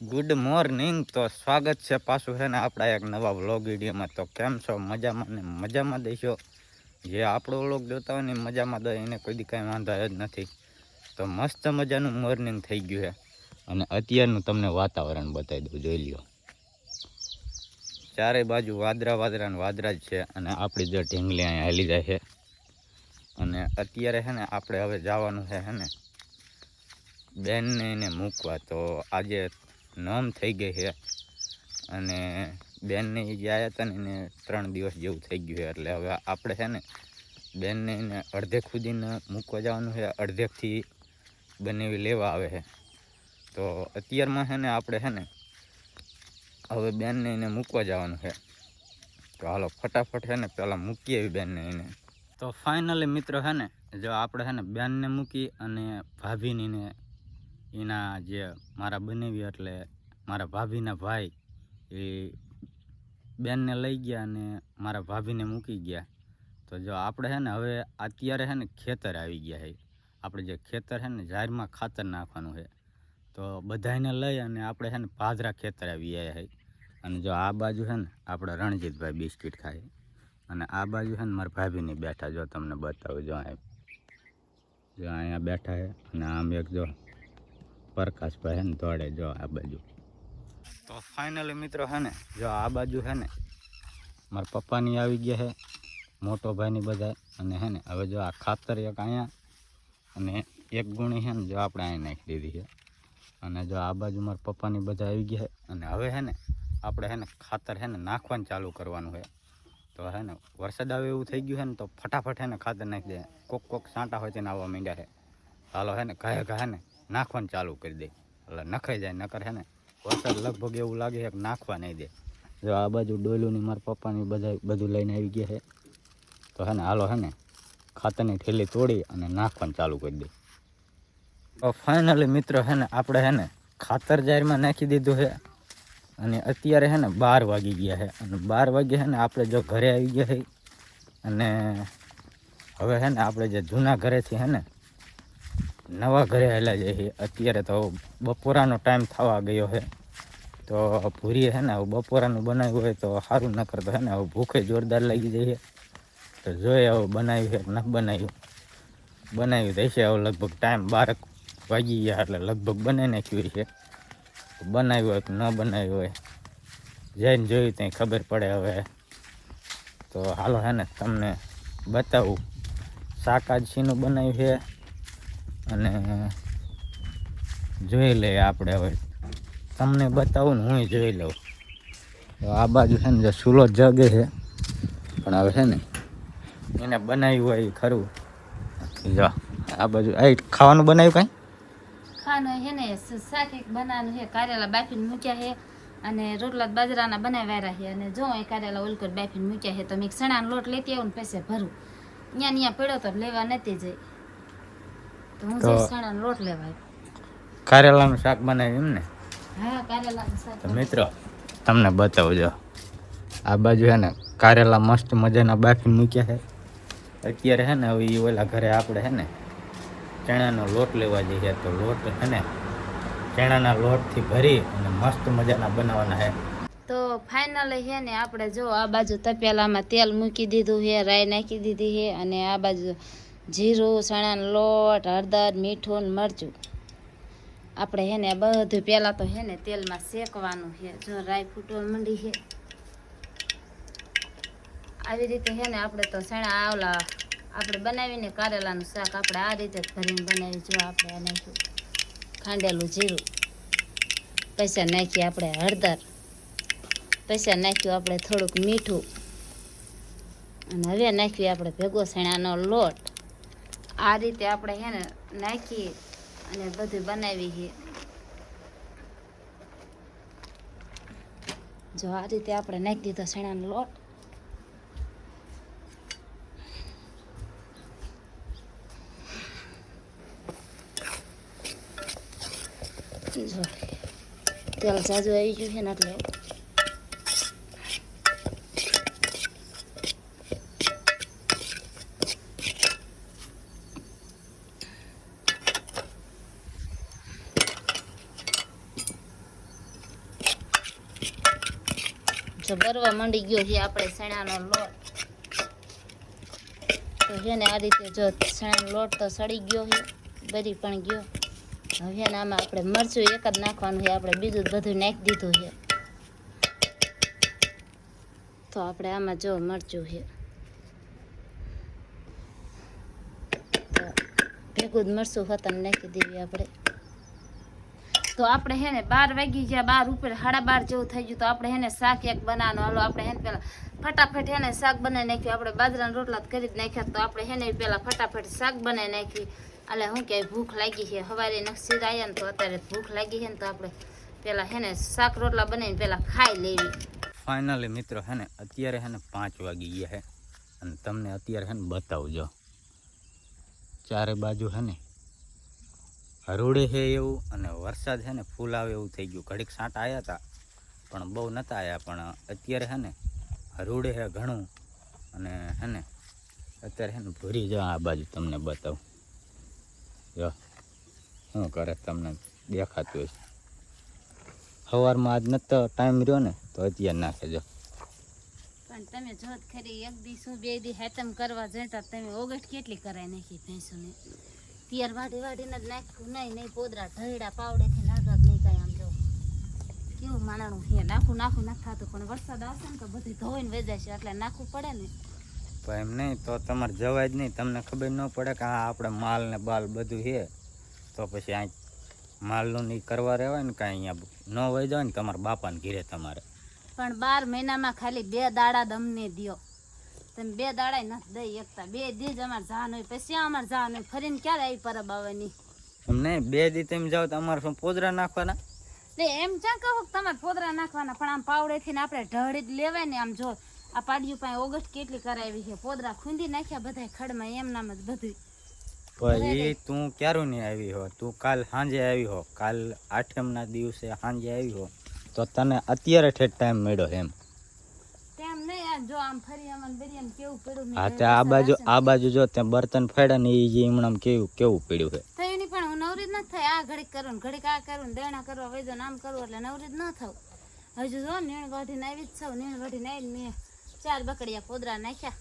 Good morning. તો સ્વાગત છે પાછું છે ને આપણા એક નવા વ્લોગ વિડીયોમાં. તો કેમ છો? મજામાં ને મજામાં દઈશો. જે આપણો વ્લોગ જોતા હોય ને મજામાં દે એને કોઈ દી કાંઈ વાંધો જ નથી. તો મસ્ત મજાનું મોર્નિંગ થઈ ગયું છે અને અત્યારનું તમને વાતાવરણ બતાવી દઉં, જોઈ લ્યો. ચારે બાજુ વાદરા ને વાદરા જ છે અને આપણી જો ઢીંગલી અહીંયા હાલી જાય છે. અને અત્યારે છે ને આપણે હવે જવાનું છે ને બેનને એને મૂકવા. તો આજે નોમ થઈ ગઈ છે અને બેનને જે આવ્યા હતા ને એને 3 દિવસ જેવું થઈ ગયું છે. એટલે હવે આપણે છે ને બેનને એને અડધે ખુદીને મૂકવા જવાનું છે, અડધેકથી બનાવી લેવા આવે છે. તો અત્યારમાં છે ને આપણે છે ને હવે બેનને એને મૂકવા જવાનું છે. તો હાલો ફટાફટ છે ને પહેલાં મૂકી આવી બેનને એને. તો ફાઇનલી મિત્રો છે ને જો આપણે છે ને બેનને મૂકી અને ભાભીનીને એના જે મારા બનેવી એટલે મારા ભાભીના ભાઈ એ બેનને લઈ ગયા અને મારા ભાભીને મૂકી ગયા. તો જો આપણે છે ને હવે અત્યારે છે ને ખેતર આવી ગયા છે. આપણે જે ખેતર છે ને જાહેરમાં ખાતર નાખવાનું છે. તો બધાને લઈ અને આપણે છે ને ભાદરા ખેતર આવી ગયા છે. અને જો આ બાજુ છે ને આપણા રણજીતભાઈ બિસ્કિટ ખાય અને આ બાજુ છે ને મારા ભાભીને બેઠા. જો તમને બતાવું, જો અહીંયા બેઠા છે અને આમ એક જો પ્રકાશભાઈ છે ને દોડે જો આ બાજુ. તો ફાઇનલી મિત્રો છે ને જો આ બાજુ છે ને મારા પપ્પાની આવી ગયા છે, મોટો ભાઈની બધા. અને છે ને હવે જો આ ખાતર એક અહીંયા અને એક ગુણી છે ને જો આપણે અહીં નાખી દીધી છે. અને જો આ બાજુ મારા પપ્પાની બધા આવી ગયા છે અને હવે છે ને આપણે છે ને ખાતર છે ને નાખવાનું ચાલુ કરવાનું છે. તો છે ને વરસાદ આવે એવું થઈ ગયું છે ને તો ફટાફટ છે ને ખાતર નાખી દે. કોક સાંટા હોય તેને આવવા માંડ્યા છે. હાલો છે ને ઘાય ને નાખવાનું ચાલુ કરી દે એટલે નખાઈ જાય. નકર છે ને વરસાદ લગભગ એવું લાગે છે કે નાખવા નહીં દે. જો આ બાજુ ડોયલુંની મારા પપ્પાની બધું લઈને આવી ગયા છે. તો છે ને હાલો છે ને ખાતરની થેલી તોડી અને નાખવાનું ચાલુ કરી દે. તો ફાઇનલી મિત્રો છે ને આપણે છે ને ખાતર જાહેરમાં નાખી દીધું છે અને અત્યારે છે ને 12 વાગી ગયા છે. અને 12 વાગે છે ને આપણે જો ઘરે આવી ગયા છે. અને હવે છે ને આપણે જે જૂના ઘરેથી છે ને નવા ઘરે હાલ્યા જાય છે. અત્યારે તો બપોરાનો ટાઈમ થવા ગયો છે. તો ભૂરીએ છે ને હવે બપોરાનું બનાવ્યું હોય તો સારું, ન કરતો છે ને હવે ભૂખે જોરદાર લાગી જાય છે. તો જોઈએ હવે બનાવ્યું છે કે ન બનાવ્યું તો છે. હવે લગભગ ટાઈમ 12 વાગી ગયા એટલે લગભગ બનાવી નાખ્યું છે. બનાવ્યું હોય કે ન બનાવ્યું હોય જઈને જોયું ત્યાં ખબર પડે. હવે તો હાલો છે ને તમને બતાવું શાક આજ શીનું બનાવ્યું છે અને જોઈ લઈએ આપણે. હવે તમને બતાવું ને હું જોઈ લઉં. તો આ બાજુ છે ને જો ચૂલો જગે છે પણ હવે છે ને એને બનાવ્યું હોય એ ખરું. જો આ બાજુ આ ખાવાનું બનાવ્યું કાંઈ ખાવાનું છે ને શાક એક બનાવવાનું છે. કારેલા બાફીને મૂક્યા છે અને રોટલા બાજરાના બનાવ્યા છે. અને જો એ કારેલા ઓલકર બાફીને મૂક્યા છે. તો મેં ચણાનો લોટ લેતી આવું ને પૈસે ભરું. અહીંયા પડ્યો તો લેવા નથી જઈ. તો હું જઈશ ચણાનો લોટ લેવા. કારેલાનું શાક બનાવ્યું એમ ને? હા, કારેલાનું શાક. તો મિત્રો તમને બતાવજો આ બાજુ છે ને કારેલા મસ્ત મજાના બાફીને મૂક્યા છે. અત્યારે છે ને હવે એ ઓલા ઘરે આપણે છે ને ચણાનો લોટ લેવા જઈએ. તો લોટ છે ને ચણાના લોટથી ભરી અને મસ્ત મજાના બનાવવાના છે. તો ફાઇનલી છે ને આપણે જો આ બાજુ તપેલામાં તેલ મૂકી દીધું છે, રાઈ નાખી દીધી છે અને આ બાજુ જીરું, ચણાનો લોટ, હળદર, મીઠું ને મરચું આપણે છે ને બધું પહેલાં તો છે ને તેલમાં શેકવાનું છે. જો રાઈ ફૂટવા માંડી છે. આવી રીતે છે ને આપણે તો ચણા આવલા આપણે બનાવીને કારેલાનું શાક આપણે આ રીતે જ ભરીને બનાવી. જો આપણે આ નાખ્યું ખાંડેલું જીરું, પછી નાખીએ આપણે હળદર, પછી નાખ્યું આપણે થોડુંક મીઠું અને હવે નાખ્યું આપણે ભેગો ચણાનો લોટ. આ રીતે આપણે છે ને નાખી અને બધું બનાવી છે. જો આ રીતે આપણે નાખી દીધો ચણાનો લોટ. જો તેલ જાજુ આવી ગયું છે ને એટલે જો બરવા માંડી ગયો છે આપણે ચણાનો લોટ. તો છે ને આ રીતે જો ચણાનો લોટ તો સડી ગયો છે, બરી પણ ગયો. હવે ને આમાં આપણે મરચું એક જ નાખવાનું છે, આપણે બીજું બધું નાખી દીધું છે. તો આપણે આમાં જો મરચું છે તો ભેગું જ મરચું હોતને નાખી દેવી આપણે. તો આપણે હે ને 12 વાગી ગયા, 12 ઉપર 12:30 જેવું થઈ ગયું. તો આપણે હે ને શાક એક બનાવવાનું. હાલો આપણે હે ને પેલા ફટાફટ હે ને શાક બનાવી નાખ્યું. આપણે બાજરાના રોટલા તો કરી જ નાખ્યા. તો આપણે હે ને પેલા ફટાફટ શાક બનાવી નાખી. એટલે શું કહેવાય, ભૂખ લાગી છે. સવારે નક્ષીર આવ્યા ને તો અત્યારે ભૂખ લાગી છે ને તો આપણે પેલા હે ને શાક રોટલા બનાવીને પેલા ખાઈ લેવી. ફાઇનલી મિત્રો હે ને અત્યારે હે ને 5 વાગી ગયા છે અને તમને અત્યારે હે ને બતાવજો, ચારે બાજુ હે ને હરોડે છે એવું અને વરસાદ છે ને ફૂલ આવે એવું થઈ ગયું. ઘડીક છાંટા આવ્યા હતા પણ બહુ નહોતા આવ્યા, પણ અત્યારે છે ને હરોડે છે ઘણું. અને હે ને અત્યારે છે ને ભૂરી જો આ બાજુ તમને બતાવું, જો શું કરે તમને દેખાતું હોય. સવારમાં આજ નતો ટાઈમ રહ્યો ને તો અત્યારે નાખે જો. પણ તમે જોત ખરી, એક દી શું 2 દી હેતમ કરવા જતા તમે ઓગસ્ટ કેટલી કરાય નાખી ભેંસોને. તિયાર વાઢીને જ નાખ્યું નહીં પોદરા ઢળડા પાવડેથી નાખા નહીં કાંઈ. આમ જો કેવું માનાણું છે, નાખું નથી થતું. પણ વરસાદ આવશે ને તો બધું ધોઈને વેચાય છે એટલે નાખવું પડે ને. પણ એમ નહીં તો તમારે જવાય જ નહીં, તમને ખબર ન પડે કે આ આપણે માલ ને બાલ બધું છે. તો પછી આ માલનું નહીં કરવા રહેવાય ને કાંઈ, અહીંયા ન વહી જવાય ને તમારા બાપાને ઘીરે તમારે. પણ 12 મહિનામાં ખાલી 2 દાડા દમને દ્યો. તમે 2 દાડા નથી દઈ એકતા. 2 દી જ અમારે જવાનું હોય, પછી અમારે જવાનું હોય. ફરીને ક્યારે આવી પરબ આવવાની? એમ નહીં 2 દી તમે જાઓ તો અમારે શું પોદરા નાખવાના? એમ ક્યાં કહું કે તમારે પોદરા નાખવાના, પણ આમ પાવડેથી ને આપણે ઢળી જ લેવાય ને. આમ જો આ પાડ્યું પાસે ઓગસ્ટ કેટલી કરાવી છે, પોદરા ખૂંદી નાખ્યા બધા ખડમાં, એમ નામ જ બધું. પછી તું ક્યારું નહીં આવી હો, તું કાલ સાંજે આવી હો, કાલ 8મના દિવસે સાંજે આવી હો તો તને અત્યારે ઠેઠ ટાઈમ મળ્યો એમ. તેમ નહીં જો આમ ફરી અમન બરિયાન કેવું પડ્યું. હા તે આ બાજુ જો તે બર્તન ફેડા ને એ હમણાં કેવું પડ્યું છે. તો એની પણ હું નવરી જ નથી થાય. આ ઘડીક કરું ને ઘડીક આ કરું ને દેણા કરવા વૈજો ને આમ કરવું એટલે નવરી જ ન થાવ. હજુ જો નીણ વાઢીને આવી જ છ. નીણ વાઢીને આવીને મેં 4 બકડિયા પોદરા નાખ્યા.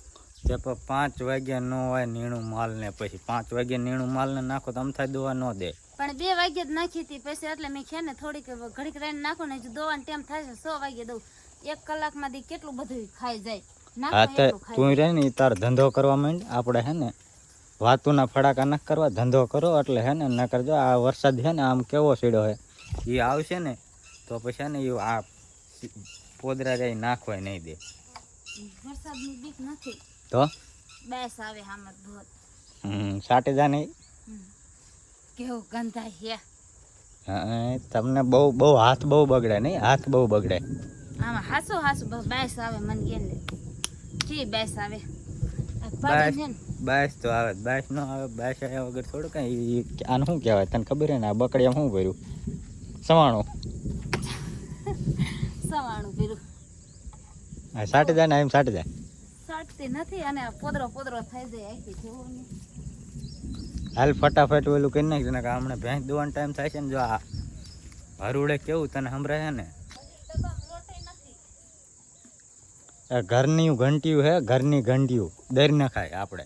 તે પણ 5 વાગ્યા ન હોય નીણું માલ ને, પછી 5 વાગ્યા નીણું માલ ને નાખો તો અમથાય દોવા ન દે. પણ 2 વાગ્યે જ નાખી હતી પછી, એટલે મેં ખેને થોડીક ઘડીક રહીને નાખો ને હજુ દોવાનો ટાઈમ થાય છે. 6 વાગ્યે દઉં. 1 કલાકમાં દી કેટલું બધું ખાઈ જાય. હા તે તું રહે ને તાર ધંધો કરવા માંડ. આપણે હે ને વાતુના ફડાકા ન કરવા, ધંધો કરો એટલે હે ને ન કરજો. આ વરસાદ છે ને આમ કેવો સીડો છે, એ આવશે ને તો પછી ને એ આ પોદરા જાય નાખવાય નહીં દે. વરસાદની બીક નથી તો બેસ આવે હામત ભોત. સાટે જા નહીં. કેવું ગંધાય હે. હા તમને બહુ હાથ બહુ બગડે નહીં, હાથ બહુ બગડે આમાં. હાસુ બેસ આવે મને કેને કી બેસ આવે. બાઈસ તો આવે, બાઈસ ન આવે. બાઈસ આવ્યા વગર થોડું કઈ આને શું કહેવાય તને ખબર હે ને? આ બકડીયા શું કર્યું? સવાણું પીરું. હા સાટે જાય ને એમ સાટે જાય. સાટતી નથી અને પોદરો થઈ જાય આખી જેવું. હાલ ફટાફટ ઓલું કરી નાખજો ને, હમણાં ભેંસ દોવાનો ટાઈમ થાય છે ને. જો આ હરુડે કેવું તને સંભળાય છે ને, ઘરની ઘંટિયું હે, ઘરની ઘંટિયું દર ન ખાય આપણે.